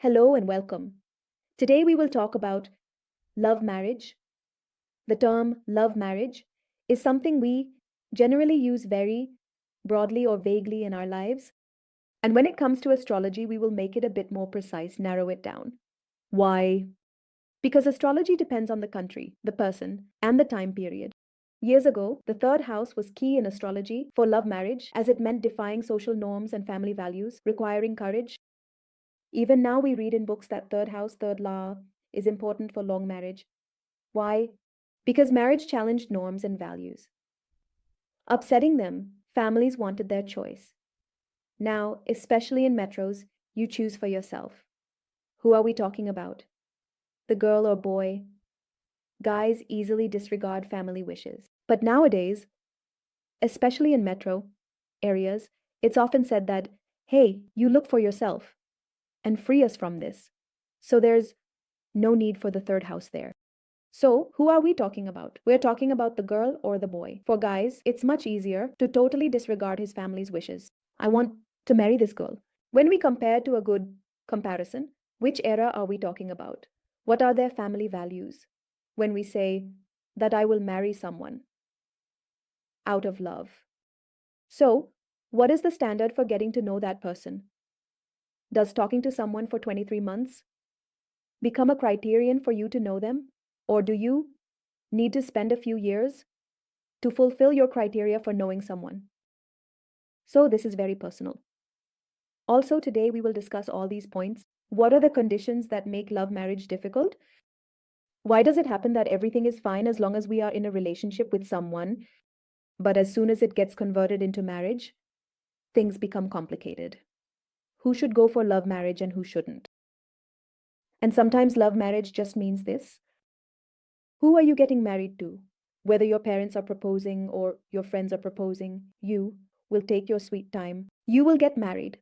Hello and welcome. Today we will talk about love marriage. The term love marriage is something we generally use very broadly or vaguely in our lives. And when it comes to astrology, we will make it a bit more precise, narrow it down. Why? Because astrology depends on the country, the person, and the time period. Years ago, the third house was key in astrology for love marriage as it meant defying social norms and family values, requiring courage. Even now, we read in books that third house, third law is important for long marriage. Why? Because marriage challenged norms and values. Upsetting them, families wanted their choice. Now, especially in metros, you choose for yourself. Who are we talking about? The girl or boy? Guys easily disregard family wishes. But nowadays, especially in metro areas, it's often said that, hey, you look for yourself and free us from this. So there's no need for the third house there. So, who are we talking about? We're talking about the girl or the boy. For guys, it's much easier to totally disregard his family's wishes. I want to marry this girl. When we compare to a good comparison, which era are we talking about? What are their family values? When we say that I will marry someone out of love. So, what is the standard for getting to know that person? Does talking to someone for 23 months become a criterion for you to know them? Or do you need to spend a few years to fulfill your criteria for knowing someone? So, this is very personal. Also, today we will discuss all these points. What are the conditions that make love marriage difficult? Why does it happen that everything is fine as long as we are in a relationship with someone, but as soon as it gets converted into marriage, things become complicated? Who should go for love marriage and who shouldn't? And sometimes love marriage just means this. Who are you getting married to? Whether your parents are proposing or your friends are proposing, you will take your sweet time. You will get married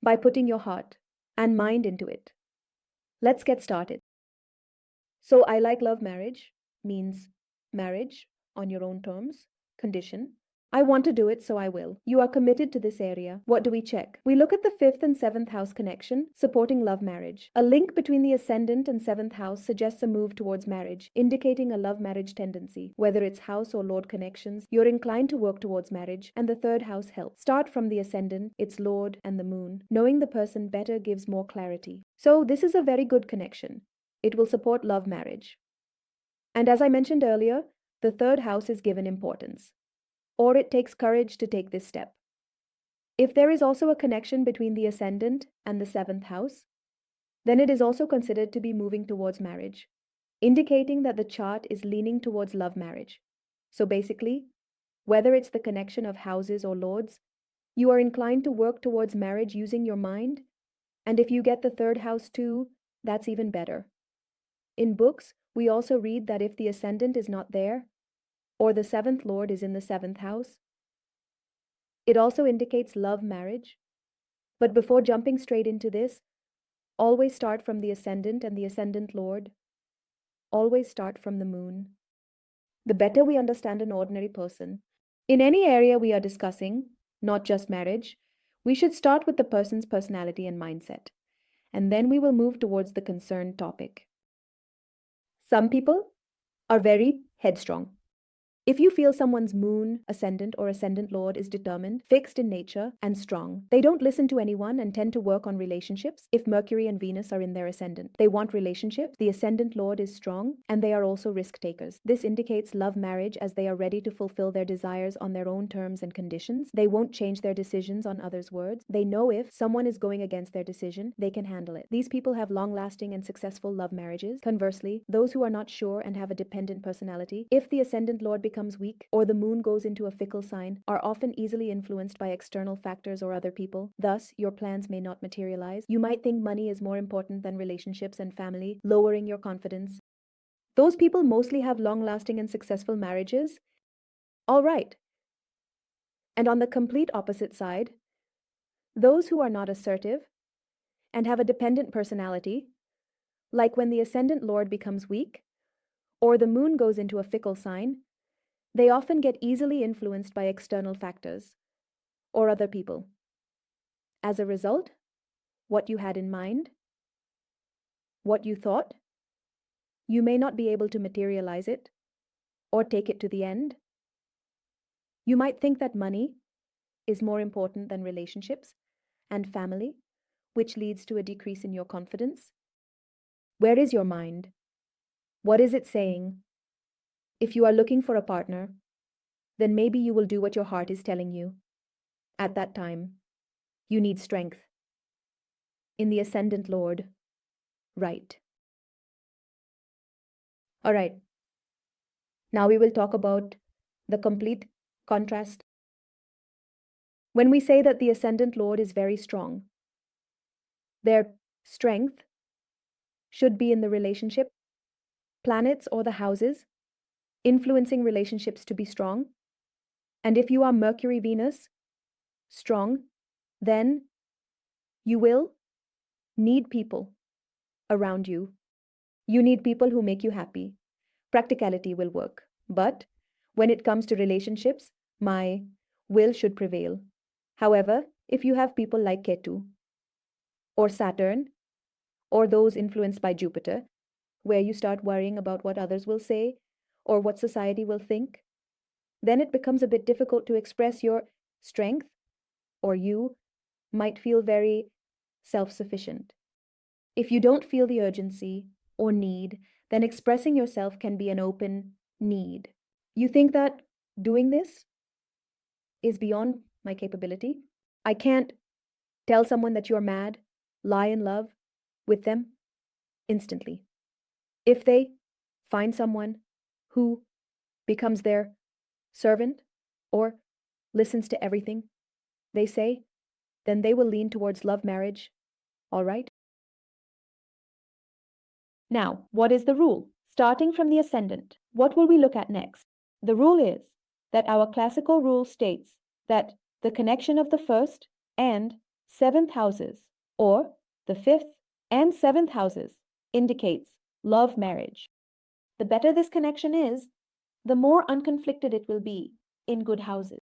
by putting your heart and mind into it. Let's get started. So, I like love marriage means marriage on your own terms, condition. I want to do it, so I will. You are committed to this area. What do we check? We look at the fifth and seventh house connection, supporting love marriage. A link between the ascendant and seventh house suggests a move towards marriage, indicating a love marriage tendency. Whether it's house or lord connections, you're inclined to work towards marriage, and the third house helps. Start from the ascendant, its lord, and the moon. Knowing the person better gives more clarity. So, this is a very good connection. It will support love marriage. And as I mentioned earlier, the third house is given importance, or it takes courage to take this step. If there is also a connection between the ascendant and the seventh house, then it is also considered to be moving towards marriage, indicating that the chart is leaning towards love marriage. So basically, whether it's the connection of houses or lords, you are inclined to work towards marriage using your mind, and if you get the third house too, that's even better. In books, we also read that if the ascendant is not there, or the seventh lord is in the seventh house, it also indicates love marriage. But before jumping straight into this, always start from the ascendant and the ascendant lord. Always start from the moon. The better we understand an ordinary person, in any area we are discussing, not just marriage, we should start with the person's personality and mindset, and then we will move towards the concerned topic. Some people are very headstrong. If you feel someone's moon, ascendant, or ascendant lord is determined, fixed in nature, and strong, they don't listen to anyone and tend to work on relationships if Mercury and Venus are in their ascendant. They want relationships, the ascendant lord is strong, and they are also risk takers. This indicates love marriage as they are ready to fulfill their desires on their own terms and conditions. They won't change their decisions on others' words. They know if someone is going against their decision, they can handle it. These people have long-lasting and successful love marriages. Conversely, those who are not sure and have a dependent personality, if the ascendant lord becomes weak or the moon goes into a fickle sign, are often easily influenced by external factors or other people. Thus, your plans may not materialize. You might think money is more important than relationships and family, lowering your confidence. Those people mostly have long-lasting and successful marriages. All right. And on the complete opposite side, those who are not assertive and have a dependent personality, like when the ascendant lord becomes weak or the moon goes into a fickle sign, they often get easily influenced by external factors or other people. As a result, what you had in mind what you thought, you may not be able to materialize it or take it to the end. You might think that money is more important than relationships and family, which leads to a decrease in your confidence. Where is your mind? What is it saying? If you are looking for a partner, then maybe you will do what your heart is telling you. At that time, you need strength. In the ascendant Lord, right. All right. Now we will talk about the complete contrast. When we say that the ascendant Lord is very strong, their strength should be in the relationship, planets or the houses, influencing relationships to be strong. And if you are Mercury, Venus, strong, then you will need people around you. You need people who make you happy. Practicality will work. But when it comes to relationships, my will should prevail. However, if you have people like Ketu or Saturn or those influenced by Jupiter, where you start worrying about what others will say or what society will think, then it becomes a bit difficult to express your strength, or you might feel very self-sufficient. If you don't feel the urgency or need, then expressing yourself can be an open need. You think that doing this is beyond my capability? I can't tell someone that you're mad, lie in love with them instantly. If they find someone who becomes their servant or listens to everything they say, then they will lean towards love marriage, all right? Now, what is the rule? Starting from the ascendant, what will we look at next? The rule is that our classical rule states that the connection of the first and seventh houses, or the fifth and seventh houses, indicates love marriage. The better this connection is, the more unconflicted it will be in good houses,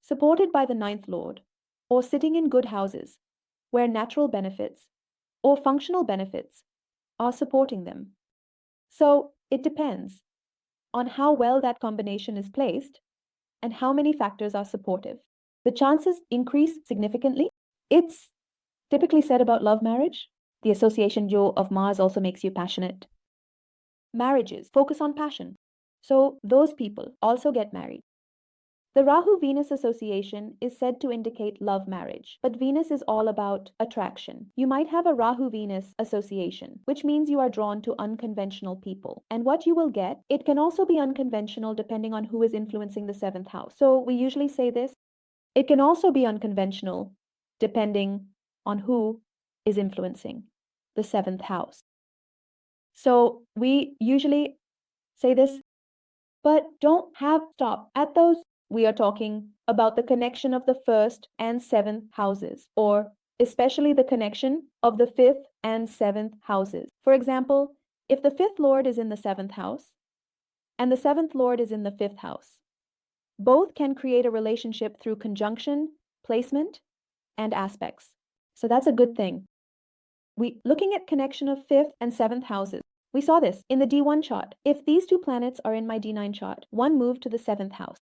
supported by the ninth lord, or sitting in good houses, where natural benefits or functional benefits are supporting them. So it depends on how well that combination is placed and how many factors are supportive. The chances increase significantly. It's typically said about love marriage. The association of Mars also makes you passionate. Marriages focus on passion, so those people also get married. The Rahu-Venus association is said to indicate love marriage, but Venus is all about attraction. You might have a Rahu-Venus association, which means you are drawn to unconventional people. And what you will get, it can also be unconventional depending on who is influencing the seventh house. So we usually say this, it can also be unconventional depending on who is influencing the seventh house. So we usually say this, but don't have stop at those. We are talking about the connection of the first and seventh houses, or especially the connection of the fifth and seventh houses. For example, if the fifth lord is in the seventh house and the seventh lord is in the fifth house, both can create a relationship through conjunction, placement, and aspects. So that's a good thing. Looking at connection of fifth and seventh houses, we saw this in the D1 chart. If these two planets are in my D9 chart, one moved to the seventh house.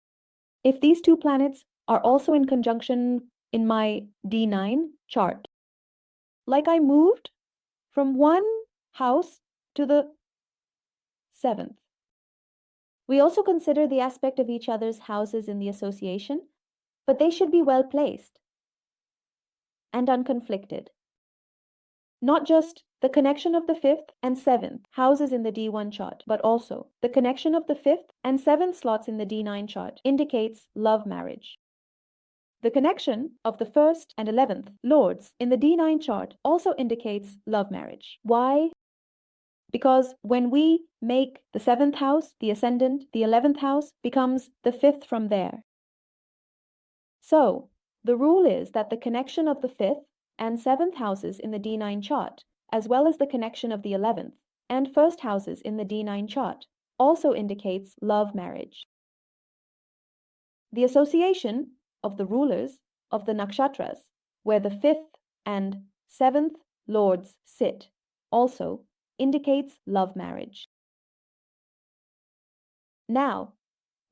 If these two planets are also in conjunction in my D9 chart, like I moved from one house to the seventh. We also consider the aspect of each other's houses in the association, but they should be well placed and unconflicted. Not just the connection of the fifth and seventh houses in the D1 chart, but also the connection of the fifth and seventh slots in the D9 chart indicates love marriage. The connection of the first and 11th lords in the D9 chart also indicates love marriage. Why? Because when we make the seventh house the ascendant, the 11th house becomes the fifth from there. So the rule is that the connection of the fifth and seventh houses in the D9 chart, as well as the connection of the 11th and first houses in the D9 chart, also indicates love marriage. The association of the rulers of the nakshatras, where the fifth and seventh lords sit, also indicates love marriage. Now,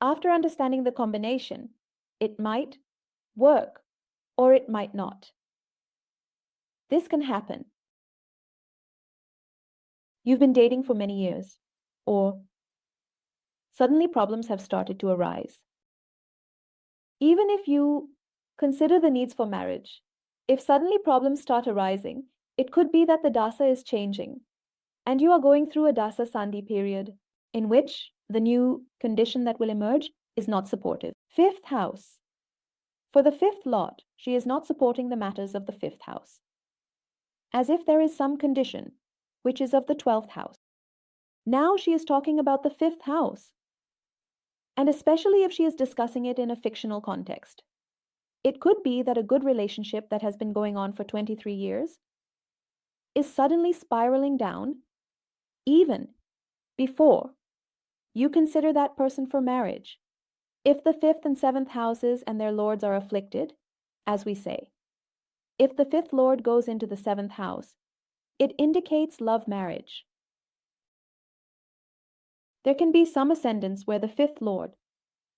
after understanding the combination, it might work or it might not. This can happen. You've been dating for many years, or suddenly problems have started to arise. Even if you consider the needs for marriage, if suddenly problems start arising, it could be that the dasa is changing and you are going through a dasa sandhi period in which the new condition that will emerge is not supportive. Fifth house. For the fifth lord, she is not supporting the matters of the fifth house, as if there is some condition which is of the 12th house. Now she is talking about the fifth house, and especially if she is discussing it in a fictional context. It could be that a good relationship that has been going on for 23 years is suddenly spiraling down even before you consider that person for marriage. If the fifth and seventh houses and their lords are afflicted, as we say, if the fifth lord goes into the seventh house, it indicates love marriage. There can be some ascendants where the fifth lord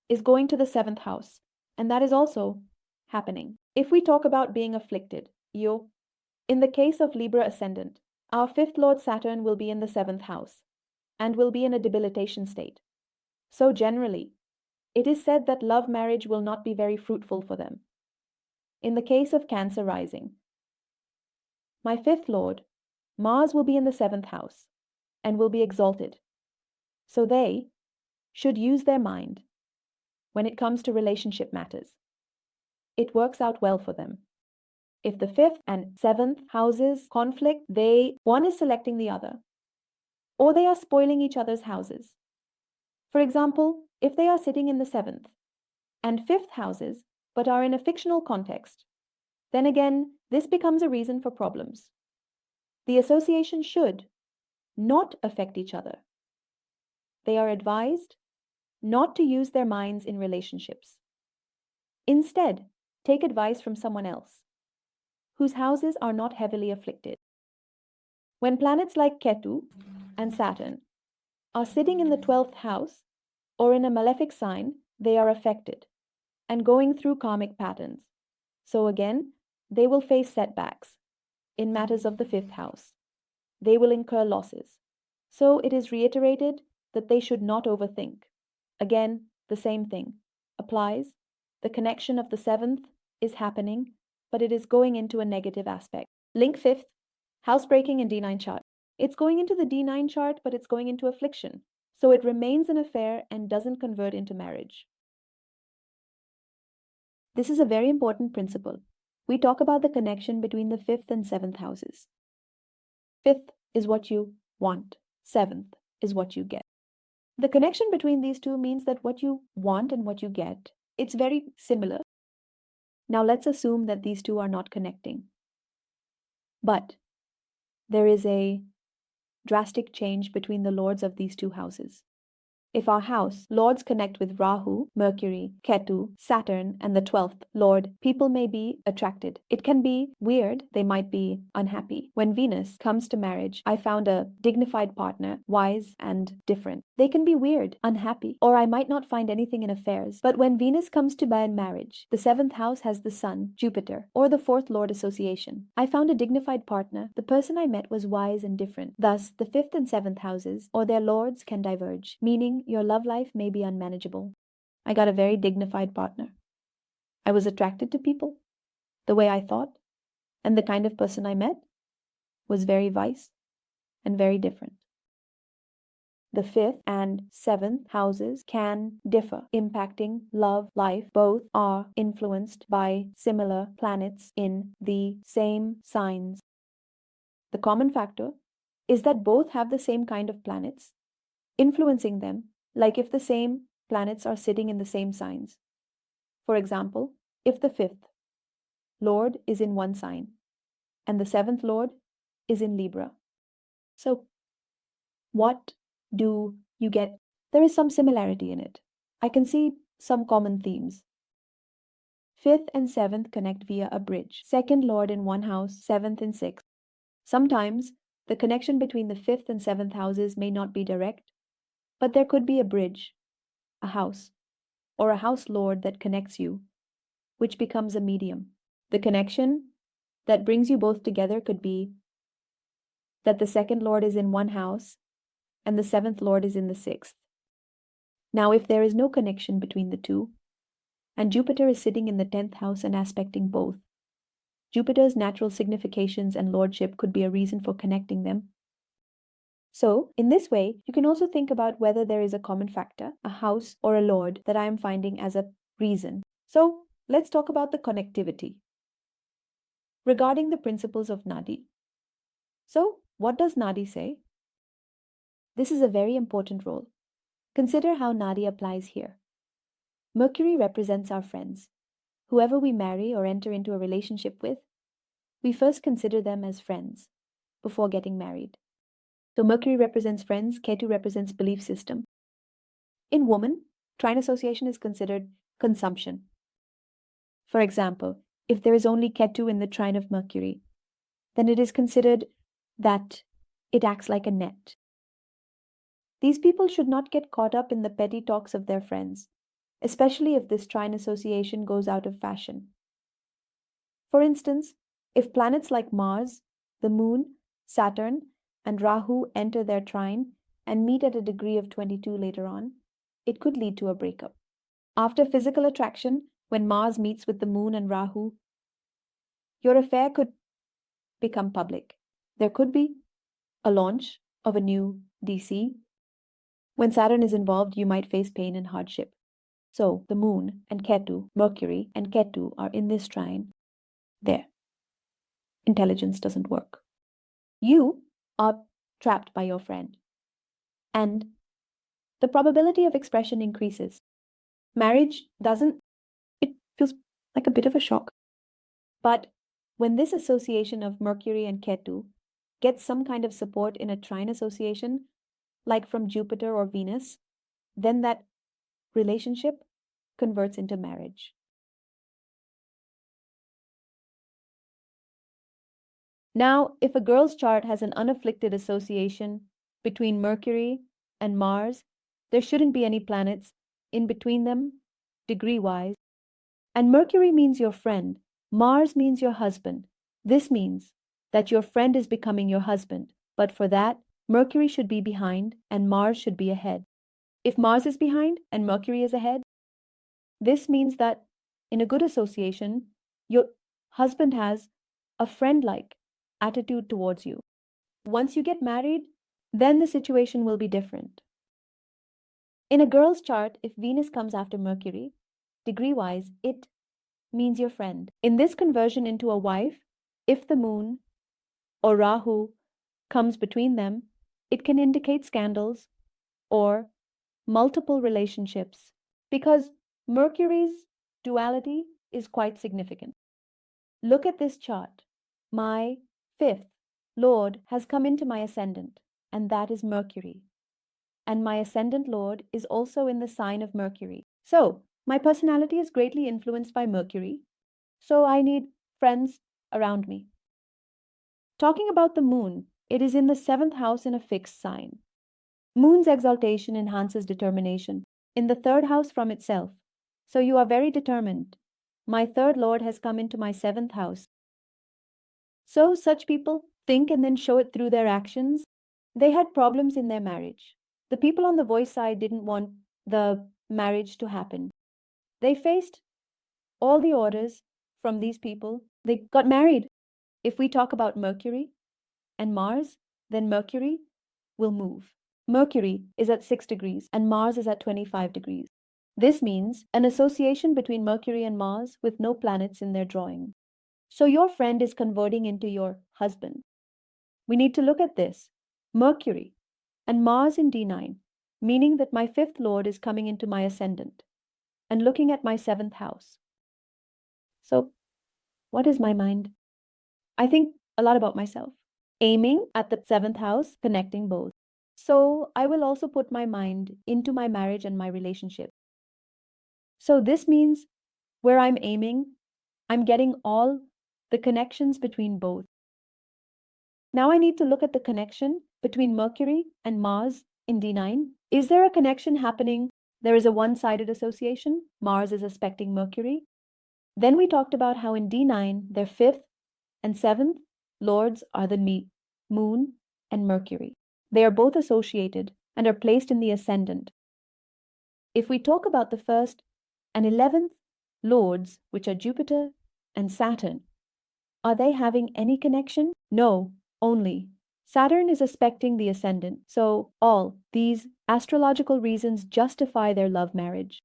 is going to the seventh house, and that is also happening. If we talk about being afflicted, in the case of Libra ascendant, our fifth lord Saturn will be in the seventh house and will be in a debilitation state. So generally, it is said that love marriage will not be very fruitful for them. In the case of Cancer rising, my fifth lord, Mars, will be in the seventh house and will be exalted. So they should use their mind when it comes to relationship matters. It works out well for them. If the fifth and seventh houses conflict, one is selecting the other, or they are spoiling each other's houses. For example, if they are sitting in the seventh and fifth houses but are in a fictional context, then again, this becomes a reason for problems. The association should not affect each other. They are advised not to use their minds in relationships. Instead, take advice from someone else whose houses are not heavily afflicted. When planets like Ketu and Saturn are sitting in the 12th house or in a malefic sign, they are affected and going through karmic patterns. So again, they will face setbacks in matters of the 5th house. They will incur losses. So it is reiterated that they should not overthink. Again, the same thing applies. The connection of the 7th is happening, but it is going into a negative aspect. Link 5th, housebreaking in D9 chart. It's going into the D9 chart, but it's going into affliction. So it remains an affair and doesn't convert into marriage. This is a very important principle. We talk about the connection between the 5th and 7th houses. 5th is what you want. 7th is what you get. The connection between these two means that what you want and what you get, it's very similar. Now let's assume that these two are not connecting. But there is a drastic change between the lords of these two houses. If our house lords connect with Rahu, Mercury, Ketu, Saturn, and the 12th lord, people may be attracted. It can be weird, they might be unhappy. When Venus comes to marriage, I found a dignified partner, wise and different. They can be weird, unhappy, or I might not find anything in affairs. But when Venus comes to bear in marriage, the 7th house has the Sun, Jupiter, or the 4th lord association. I found a dignified partner. The person I met was wise and different. Thus, the 5th and 7th houses, or their lords, can diverge, meaning your love life may be unmanageable. I got a very dignified partner. I was attracted to people the way I thought, and the kind of person I met was very wise and very different. The 5th and 7th houses can differ, impacting love life. Both are influenced by similar planets in the same signs. The common factor is that both have the same kind of planets influencing them, like if the same planets are sitting in the same signs. For example, if the 5th lord is in one sign and the 7th lord is in Libra. So, what do you get? There is some similarity in it. I can see some common themes. 5th and 7th connect via a bridge. 2nd lord in one house, 7th in 6th. Sometimes The connection between the fifth and seventh houses may not be direct, but there could be a bridge, a house, or a house lord that connects you, which becomes a medium. The connection that brings you both together could be that the second lord is in one house and the seventh lord is in the sixth. Now, if there is no connection between the two, and Jupiter is sitting in the 10th house and aspecting both, Jupiter's natural significations and lordship could be a reason for connecting them. So, in this way, you can also think about whether there is a common factor, a house, or a lord that I am finding as a reason. So, let's talk about the connectivity. Regarding the principles of Nadi. So, what does Nadi say? This is a very important role. Consider how Nadi applies here. Mercury represents our friends. Whoever we marry or enter into a relationship with, we first consider them as friends before getting married. So Mercury represents friends, Ketu represents belief system. In woman, trine association is considered consumption. For example, if there is only Ketu in the trine of Mercury, then it is considered that it acts like a net. These people should not get caught up in the petty talks of their friends, especially if this trine association goes out of fashion. For instance, if planets like Mars, the Moon, Saturn, and Rahu enter their trine and meet at a degree of 22 later on, it could lead to a breakup. After physical attraction, when Mars meets with the Moon and Rahu, your affair could become public. There could be a launch of a new DC. When Saturn is involved, you might face pain and hardship. So the Moon and Ketu, Mercury and Ketu are in this trine. There. Intelligence doesn't work. You are trapped by your friend. And the probability of expression increases. Marriage doesn't, it feels like a bit of a shock. But when this association of Mercury and Ketu gets some kind of support in a trine association, like from Jupiter or Venus, then that relationship converts into marriage. Now, if a girl's chart has an unafflicted association between Mercury and Mars, there shouldn't be any planets in between them, degree-wise. And Mercury means your friend, Mars means your husband. This means that your friend is becoming your husband, but for that, Mercury should be behind and Mars should be ahead. If Mars is behind and Mercury is ahead, this means that in a good association, your husband has a friend-like attitude towards you. Once you get married, then the situation will be different. In a girl's chart, if Venus comes after Mercury, degree-wise, it means your friend. In this conversion into a wife, if the Moon or Rahu comes between them, it can indicate scandals or multiple relationships because Mercury's duality is quite significant. Look at this chart. My fifth Lord has come into my ascendant, and that is Mercury. And my ascendant Lord is also in the sign of Mercury. So, my personality is greatly influenced by Mercury. So, I need friends around me. Talking about the moon, it is in the 7th house in a fixed sign. Moon's exaltation enhances determination in the 3rd house from itself. So, you are very determined. My 3rd Lord has come into my 7th house. So, such people think and then show it through their actions. They had problems in their marriage. The people on the voice side didn't want the marriage to happen. They faced all the orders from these people. They got married. If we talk about Mercury and Mars, then Mercury will move. Mercury is at 6 degrees and Mars is at 25 degrees. This means an association between Mercury and Mars with no planets in their drawing. So your friend is converting into your husband. We need to look at this. Mercury and Mars in D9, meaning that my 5th Lord is coming into my ascendant and looking at my 7th house. So, what is my mind? I think a lot about myself, aiming at the 7th house, connecting both. So, I will also put my mind into my marriage and my relationship. So, this means where I'm aiming, I'm getting all the connections between both. Now I need to look at the connection between Mercury and Mars in D9. Is there a connection happening? There is a one-sided association. Mars is aspecting Mercury. Then we talked about how in D9, their fifth and seventh lords are the Moon and Mercury. They are both associated and are placed in the ascendant. If we talk about the first and 11th lords, which are Jupiter and Saturn, are they having any connection? No, only. Saturn is aspecting the ascendant, so all these astrological reasons justify their love marriage.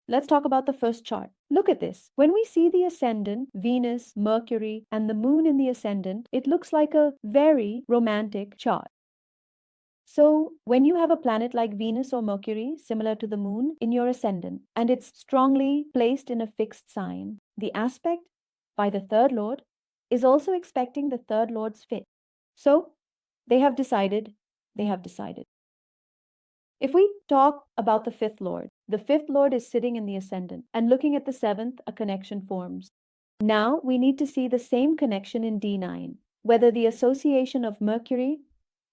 Let's talk about the first chart. Look at this. When we see the ascendant, Venus, Mercury, and the moon in the ascendant, it looks like a very romantic chart. So, when you have a planet like Venus or Mercury, similar to the moon, in your ascendant, and it's strongly placed in a fixed sign, the aspect by the third lord is also expecting the third lord's fit. So, they have decided. If we talk about the fifth lord is sitting in the ascendant, and looking at the seventh, a connection forms. Now we need to see the same connection in D9, whether the association of Mercury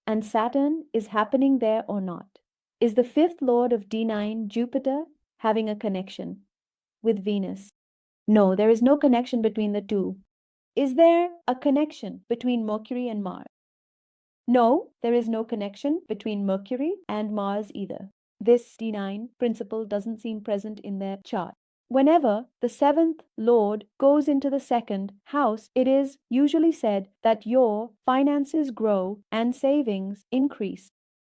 and Saturn is happening there or not. Is the fifth lord of D9, Jupiter, having a connection with Venus? No, there is no connection between the two. Is there a connection between Mercury and Mars? No, there is no connection between Mercury and Mars either. This D9 principle doesn't seem present in their chart. Whenever the seventh lord goes into the second house, it is usually said that your finances grow and savings increase.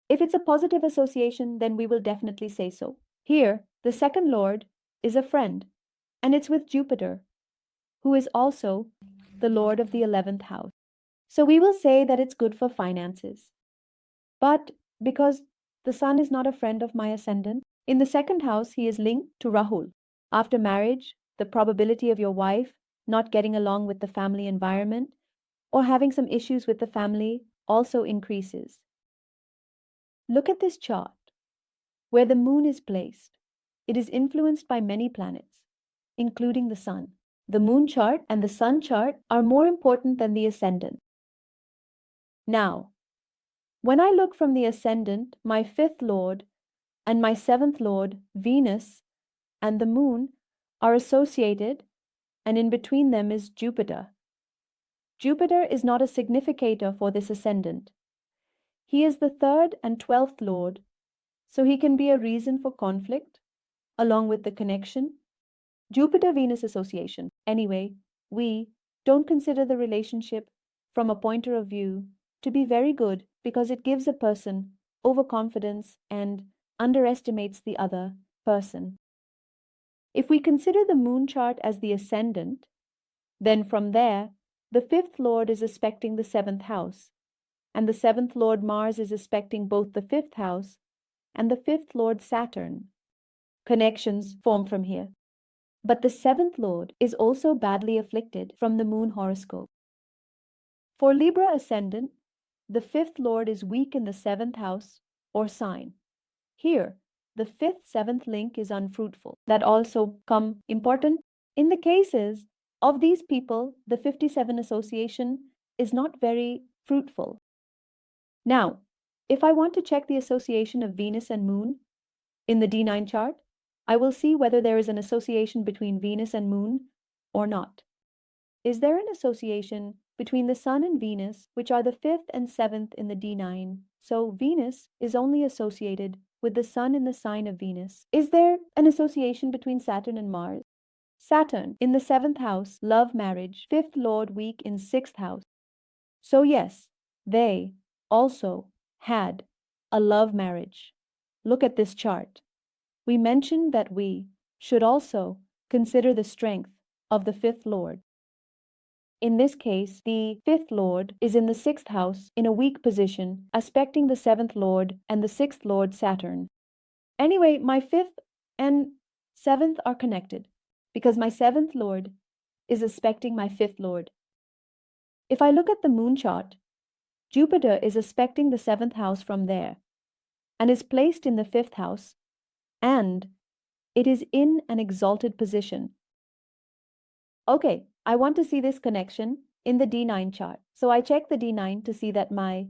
If it's a positive association, then we will definitely say so. Here, the second lord is a friend, and it's with Jupiter, who is also the lord of the 11th house. So we will say that it's good for finances. But because the sun is not a friend of my ascendant, in the second house, he is linked to Rahul. After marriage, the probability of your wife not getting along with the family environment or having some issues with the family also increases. Look at this chart. Where the moon is placed, it is influenced by many planets, including the sun. The moon chart and the sun chart are more important than the ascendant. Now, when I look from the ascendant, my fifth lord and my seventh lord, Venus, and the moon are associated, and in between them is Jupiter. Jupiter is not a significator for this ascendant. He is the third and 12th lord, so he can be a reason for conflict, along with the connection. Jupiter-Venus association. Anyway, we don't consider the relationship from a point of view to be very good because it gives a person overconfidence and underestimates the other person. If we consider the moon chart as the ascendant, then from there, the fifth lord is aspecting the seventh house, and the seventh lord Mars is aspecting both the fifth house and the fifth lord Saturn. Connections form from here. But the seventh lord is also badly afflicted from the moon horoscope. For Libra ascendant, the fifth lord is weak in the seventh house or sign. Here, the fifth-seventh link is unfruitful. That also come important. In the cases of these people, the 57 association is not very fruitful. Now, if I want to check the association of Venus and moon in the D9 chart, I will see whether there is an association between Venus and moon or not. Is there an association between the sun and Venus, which are the fifth and seventh in the D9? So Venus is only associated with the sun in the sign of Venus. Is there an association between Saturn and Mars? Saturn in the seventh house, love marriage, fifth lord weak in sixth house. So yes, they also had a love marriage. Look at this chart. We mentioned that we should also consider the strength of the fifth lord. In this case, the fifth lord is in the sixth house in a weak position, aspecting the seventh lord and the sixth lord Saturn. Anyway, my fifth and seventh are connected because my seventh lord is aspecting my fifth lord. If I look at the moon chart, Jupiter is aspecting the seventh house from there and is placed in the fifth house, and it is in an exalted position. Okay, I want to see this connection in the D9 chart. So I check the D9 to see that my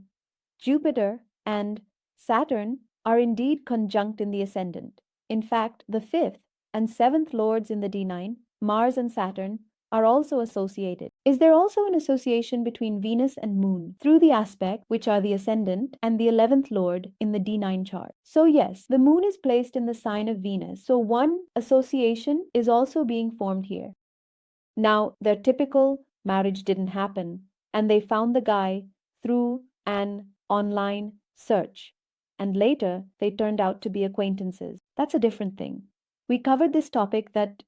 Jupiter and Saturn are indeed conjunct in the ascendant. In fact, the 5th and 7th lords in the D9, Mars and Saturn, are also associated. Is there also an association between Venus and Moon through the aspect, which are the ascendant and the 11th lord in the D9 chart? So yes, the Moon is placed in the sign of Venus. So one association is also being formed here. Now, their typical marriage didn't happen, and they found the guy through an online search. And later, they turned out to be acquaintances. That's a different thing. We covered this topic that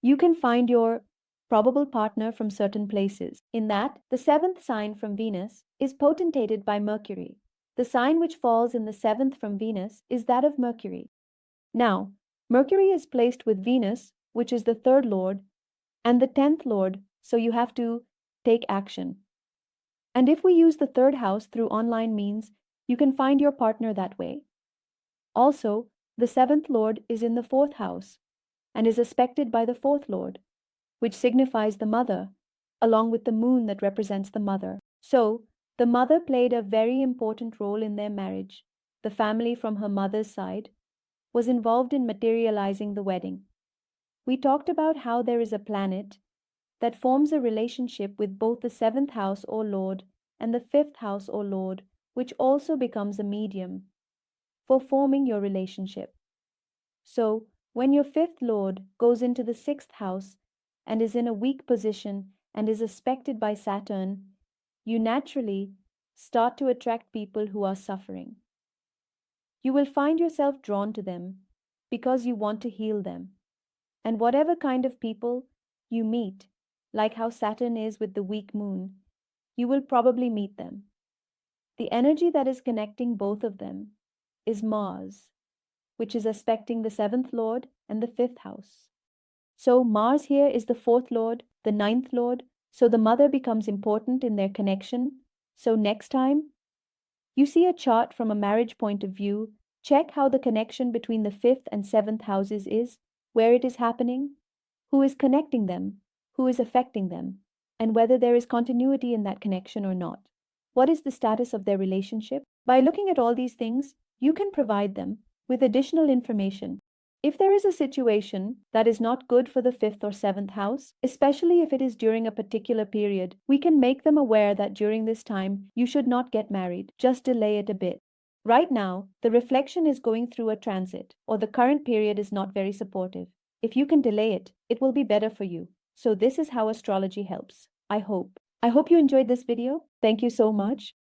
you can find your probable partner from certain places. In that, the 7th sign from Venus is potentated by Mercury. The sign which falls in the 7th from Venus is that of Mercury. Now, Mercury is placed with Venus, which is the 3rd lord, and the 10th lord, so you have to take action. And if we use the 3rd house through online means, you can find your partner that way. Also, the 7th lord is in the 4th house and is aspected by the 4th lord, which signifies the mother, along with the moon that represents the mother. So, the mother played a very important role in their marriage. The family from her mother's side was involved in materializing the wedding. We talked about how there is a planet that forms a relationship with both the 7th house or lord and the 5th house or lord, which also becomes a medium for forming your relationship. So, when your 5th lord goes into the 6th house and is in a weak position and is aspected by Saturn, you naturally start to attract people who are suffering. You will find yourself drawn to them because you want to heal them. And whatever kind of people you meet, like how Saturn is with the weak moon, you will probably meet them. The energy that is connecting both of them is Mars, which is aspecting the 7th lord and the 5th house. So Mars here is the 4th lord, the 9th lord, so the mother becomes important in their connection. So next time you see a chart from a marriage point of view, check how the connection between the 5th and 7th houses is, where it is happening, who is connecting them, who is affecting them, and whether there is continuity in that connection or not. What is the status of their relationship? By looking at all these things, you can provide them with additional information. If there is a situation that is not good for the 5th or 7th house, especially if it is during a particular period, we can make them aware that during this time you should not get married, just delay it a bit. Right now, the reflection is going through a transit, or the current period is not very supportive. If you can delay it, it will be better for you. So this is how astrology helps. I hope you enjoyed this video. Thank you so much.